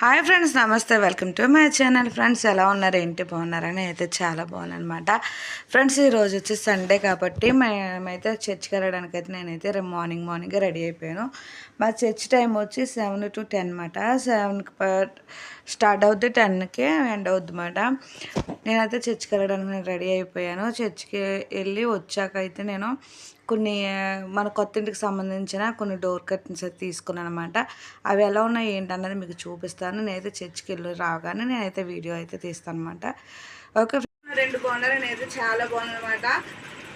Hi friends, నమస్తే. Welcome to my channel. Friends, ఎలా ఉన్నారు? ఏంటి బాగున్నారని అయితే చాలా బాగున్నానమాట. ఫ్రెండ్స్, ఈరోజు వచ్చి సండే కాబట్టి మేమైతే చర్చ్కి వెళ్ళడానికి అయితే నేనైతే రేపు మార్నింగ్ రెడీ అయిపోయాను. మా చర్చ్ టైం వచ్చి 7 to 10 అనమాట. 7కి స్టార్ట్ అవుద్ది, 10కి ఎండ్ అవుద్ది అనమాట. నేనైతే చర్చ్కి వెళ్ళడానికి రెడీ అయిపోయాను. చర్చ్కి వెళ్ళి వచ్చాక అయితే నేను కొన్ని మన కొత్త ఇంటికి సంబంధించిన కొన్ని డోర్ కర్టన్స్ అయితే తీసుకున్నాను అనమాట. అవి ఎలా ఉన్నాయి ఏంటన్నది మీకు చూపిస్తాను. నేనైతే చర్చ్కి వెళ్ళి రాగానే నేనైతే వీడియో అయితే తీస్తాను అనమాట. ఓకే, 2 బాగున్నారు. నేనైతే చాలా బాగుందన్నమాట.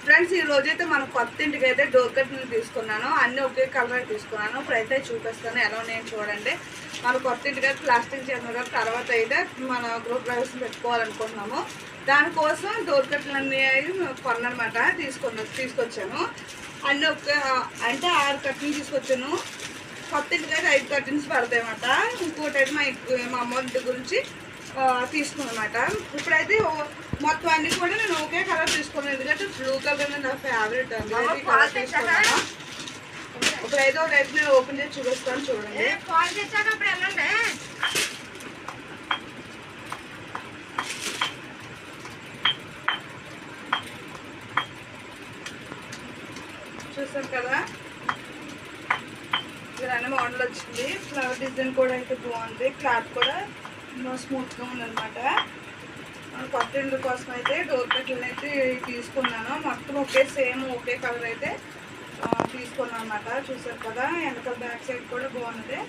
ఫ్రెండ్స్, ఈ రోజైతే మన కొత్త ఇంటికి అయితే డోర్ కర్టన్స్ తీసుకున్నాను. అన్నీ ఒకే కలర్ తీసుకున్నాను. ఇప్పుడైతే చూపిస్తాను ఎలా ఉన్నాయని చూడండి. మన కొత్త ఇంటికి అయితే ప్లాస్టింగ్ చేసిన తర్వాత అయితే మన గృహ ప్రవేశం పెట్టుకోవాలనుకుంటున్నాము. దానికోసం డోర్ కర్టన్లు అన్నీ కొన్నమాట. తీసుకొచ్చాను. అన్నీ అంటే 6 కర్టన్స్ తీసుకొచ్చాను. కొత్త ఇంటికి అయితే 5 కర్టన్స్ పడతాయి అన్నమాట. ఇంకోటి అయితే మా అమ్మ ఇంటి గురించి తీసుకున్నమాట. ఇప్పుడైతే మొత్తం అన్ని కూడా నేను ఒకే కలర్ తీసుకున్నాను. ఎందుకంటే బ్లూ కలర్ నా ఫేవరెట్ అండి. తీసుకున్నాను. ఇప్పుడైతే ఒకటి నేను ఓపెన్ చేసి చూపిస్తాను, చూడండి. చూసారు కదా, ఇలానే మోడల్ వచ్చింది. ఫ్లవర్ డిజైన్ కూడా అయితే బాగుంది. క్లాత్ కూడా స్మూత్గా ఉందన్నమాట. కొత్త ఇంటి కోసం అయితే డోర్ కర్టన్ అయితే తీసుకున్నాను. మొత్తం ఒకే కలర్ అయితే తీసుకున్నాను అనమాట. చూసారు కదా, వెనకాల బ్యాక్ సైడ్ కూడా బాగున్నది,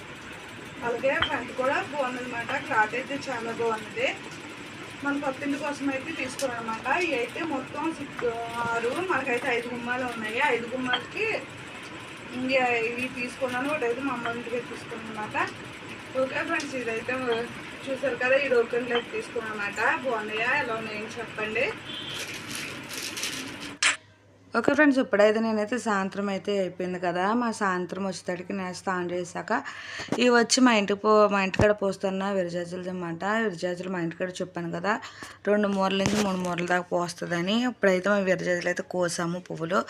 అలాగే ఫ్రంట్ కూడా బాగుందన్నమాట. క్లాత్ అయితే చాలా బాగున్నది. మన కొత్త ఇంటి కోసం అయితే తీసుకున్నాను అనమాట. ఇవి అయితే మొత్తం 6, మనకైతే 5 గుమ్మాలు ఉన్నాయి. 5 గుమ్మాలకి ఇవి తీసుకున్నాను. ఒకటైతే మా అమ్మ ఇంటికి తీసుకున్నాను అనమాట. ఓకే ఫ్రెండ్స్, ఇదైతే చూసారు కదా, ఈ డోర్ కర్టన్లు అయితే తీసుకున్నాను అనమాట. బాగున్నాయా, ఎలా ఉన్నాయని చెప్పండి. ఓకే ఫ్రెండ్స్, ఇప్పుడైతే నేనైతే సాయంత్రం అయితే అయిపోయింది కదా. మా సాయంత్రం వచ్చేటడికి నేను స్నానం చేశాక ఇవి వచ్చి మా ఇంటికాడ పోస్తున్న విరజాజులు అన్నమాట. విరజాజులు మా ఇంటికాడ చెప్పాను కదా, 2 మూరల నుంచి 3 మూరల దాకా పోస్తుందని. ఇప్పుడైతే మా విరజాజులు అయితే కోసాము. పువ్వులు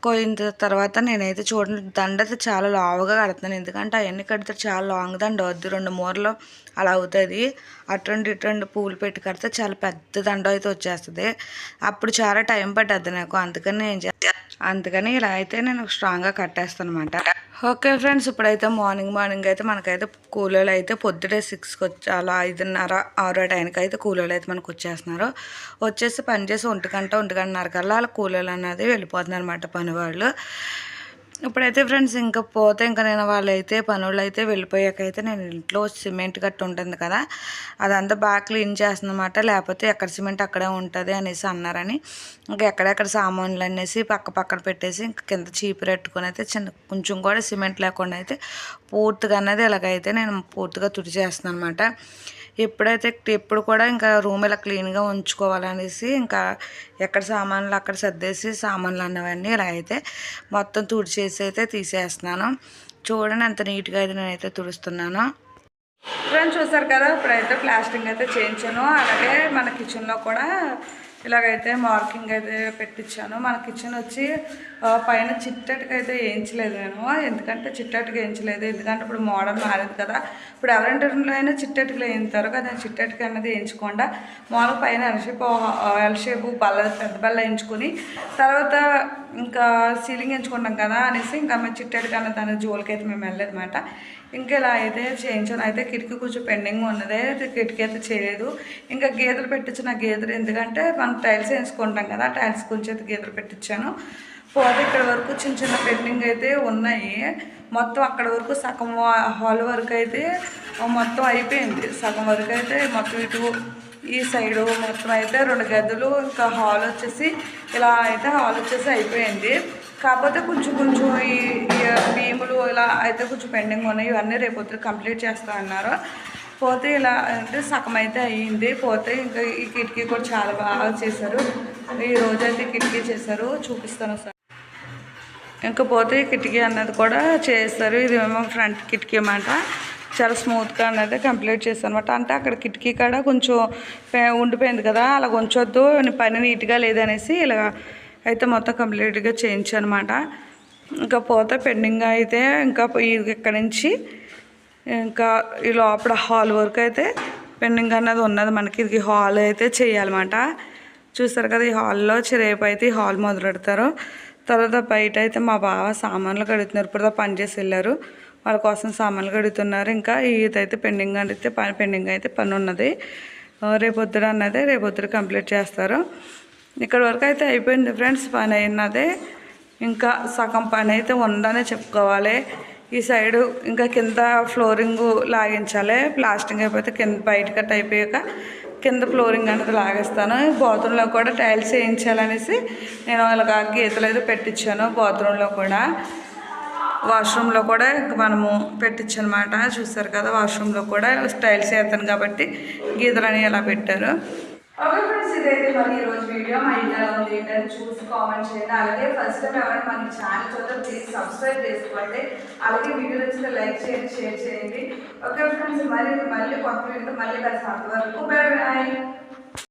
కోయిన తర్వాత నేనైతే చూడండి, దండ అయితే చాలా లావుగా కడుతున్నాను. ఎందుకంటే అవన్నీ కడితే చాలా లాంగ్ దండ అవుద్ది. 2 మూరలు అలా అవుతుంది. అటువంటి పువ్వులు పెట్టి కడితే చాలా పెద్ద దండ అయితే వచ్చేస్తుంది. అప్పుడు చాలా టైం పట్టద్ది నాకు. అందుకని ఇలా అయితే నేను స్ట్రాంగ్గా కట్టేస్తాను అనమాట. ఓకే ఫ్రెండ్స్, ఇప్పుడైతే మార్నింగ్ అయితే మనకైతే కూలీలు అయితే పొద్దుటే 6కి వచ్చి అలా 5:30, 6 టైంకి అయితే కూలీలు అయితే మనకు వచ్చేస్తున్నారు. వచ్చేసి పని చేసి 1 గంటన్నర కల్లా అలా కూలీలు అన్నది వెళ్ళిపోతున్నారు అనమాట, పనివాళ్ళు. ఇప్పుడైతే ఫ్రెండ్స్ ఇంకా నేను వాళ్ళైతే పనులు అయితే వెళ్ళిపోయాకైతే నేను ఇంట్లో సిమెంట్ గట్టు ఉంటుంది కదా, అదంతా బాగా క్లీన్ చేస్తుందన్నమాట. లేకపోతే ఎక్కడ సిమెంట్ అక్కడే ఉంటుంది అనేసి అన్నారని ఇంకా ఎక్కడెక్కడ సామాన్లు అనేసి పక్కన పెట్టేసి ఇంకా కింద చీపురు పెట్టుకొని అయితే కొంచెం కూడా సిమెంట్ లేకుండా అయితే పూర్తిగా అన్నది ఇలాగైతే నేను పూర్తిగా తుడిచేస్తున్నాను అనమాట. ఎప్పుడు కూడా ఇంకా రూమ్ ఇలా క్లీన్గా ఉంచుకోవాలనేసి ఇంకా ఎక్కడ సామాన్లు అక్కడ సర్దేసి సామాన్లు అన్నవన్నీ ఇలా అయితే మొత్తం తుడిచేసి అయితే తీసేస్తున్నాను. చూడండి ఎంత నీట్గా అయితే నేనైతే తుడుస్తున్నాను. ఫ్రెండ్స్, చూసారు కదా, ఇప్పుడైతే ప్లాస్టింగ్ అయితే చేయించాను. అలాగే మన కిచెన్లో కూడా ఇలాగైతే మార్కింగ్ అయితే పెట్టించాను. మన కిచెన్ వచ్చి పైన చిట్టటికి అయితే వేయించలేదు నేను. ఎందుకంటే ఇప్పుడు మోడల్ మారేది కదా. ఇప్పుడు ఎవరింటిలో అయినా చిట్టటికలు వేయించారు కదా, చిట్టటికి అన్నది వేయించకుండా మోడల్ పైన ఎల్ షేపు పెద్ద బల్ల వేయించుకొని తర్వాత ఇంకా సీలింగ్ వేయించుకుంటాం కదా అనేసి ఇంకా మేము చిట్టటికి అన్నది అనే జోలికి అయితే మేము వెళ్ళలేదన్నమాట. ఇంకా ఇలా అయితే చేయించాను. అయితే కిటికీ కొంచెం పెండింగ్ ఉన్నదే, కిటికీ అయితే చేయలేదు. ఇంకా గీతలు పెట్టించిన గీతలు, ఎందుకంటే మనం టైల్స్ వేసుకుంటాం కదా, టైల్స్ కొంచెం అయితే గీతలు పెట్టించాను. పోతే ఇక్కడ వరకు చిన్న పెండింగ్ అయితే ఉన్నాయి. మొత్తం అక్కడ వరకు సగం హాల్ వరకు అయితే మొత్తం అయిపోయింది. సగం వరకు అయితే మొత్తం ఇటు ఈ సైడు మొత్తం అయితే 2 గదులు, ఇంకా హాల్ వచ్చేసి ఇలా అయితే హాల్ వచ్చేసి అయిపోయింది. కాకపోతే కొంచెం ఈ భీములు ఇలా అయితే కొంచెం పెండింగ్ ఉన్నాయి. ఇవన్నీ రేపొద్దు కంప్లీట్ చేస్తా అన్నారు. పోతే ఇలా అంటే సగం అయితే అయ్యింది. పోతే ఇంకా ఈ కిటికీ కూడా చాలా బాగా చేశారు. ఈ రోజైతే కిటికీ చేశారు, చూపిస్తాను సార్. ఇంకా పోతే కిటికీ అన్నది కూడా చేస్తారు. ఇది ఏమో ఫ్రంట్ కిటికీ అన్నమాట. చాలా స్మూత్గా అన్నది కంప్లీట్ చేస్తాను అనమాట. అంటే అక్కడ కిటికీ కాడ కొంచెం ఉండిపోయింది కదా, అలా ఉంచొద్దు, పని నీట్గా లేదనేసి ఇలా అయితే మొత్తం కంప్లీట్గా చేయించాను అనమాట. ఇంకా పోతే పెండింగ్ అయితే ఇంకా ఇక్కడ నుంచి ఇంకా ఈ లోపల హాల్ వర్క్ అయితే పెండింగ్ అన్నది ఉన్నది మనకి. ఇది హాల్ అయితే చేయాలన్నమాట. చూస్తారు కదా, ఈ హాల్లో రేపు అయితే ఈ హాల్ మొదలెడతారు. తర్వాత బయట అయితే మా బావ సామాన్లు కడుగుతున్నారు. ఇప్పుడు పని చేసి వెళ్ళారు, వాళ్ళ కోసం సామాన్లు కడుగుతున్నారు. ఇంకా ఇదైతే పెండింగ్ అయితే పని ఉన్నది. రేపొద్దున అన్నది రేపొద్దున కంప్లీట్ చేస్తారు. ఇక్కడ వరకు అయితే అయిపోయింది ఫ్రెండ్స్, పని అయినదే. ఇంకా సగం పని అయితే ఉందనే చెప్పుకోవాలి. ఈ సైడు ఇంకా కింద ఫ్లోరింగ్ లాగించాలి. ప్లాస్టింగ్ అయిపోతే కింద బయట కట్ అయిపోయాక కింద ఫ్లోరింగ్ అనేది లాగేస్తాను. బాత్రూంలో కూడా టైల్స్ వేయించాలనేసి నేను అలాగా గీతలు అయితే పెట్టించాను. బాత్రూంలో కూడా, వాష్రూమ్లో కూడా మనము పెట్టించనమాట. చూస్తారు కదా, వాష్రూమ్లో కూడా టైల్స్ వేస్తాను కాబట్టి గీతలు అనేవి అలా పెట్టారు. ఓకే ఫ్రెండ్స్, ఇదైతే మరి ఈరోజు వీడియో. మా ఇంట్లో ఉంది ఏంటని చూసి కామెంట్ చేయండి. అలాగే ఫస్ట్ టైం ఎవరైనా మన ఛానల్ చూద్దాం, ప్లీజ్ సబ్స్క్రైబ్ చేసుకోండి. అలాగే వీడియో నచ్చితే లైక్ చేయండి, షేర్ చేయండి. ఓకే ఫ్రెండ్స్, మళ్ళీ కొత్త వీడియోతో మళ్ళీ కలిసి అంతవరకు బాయ్ బాయ్.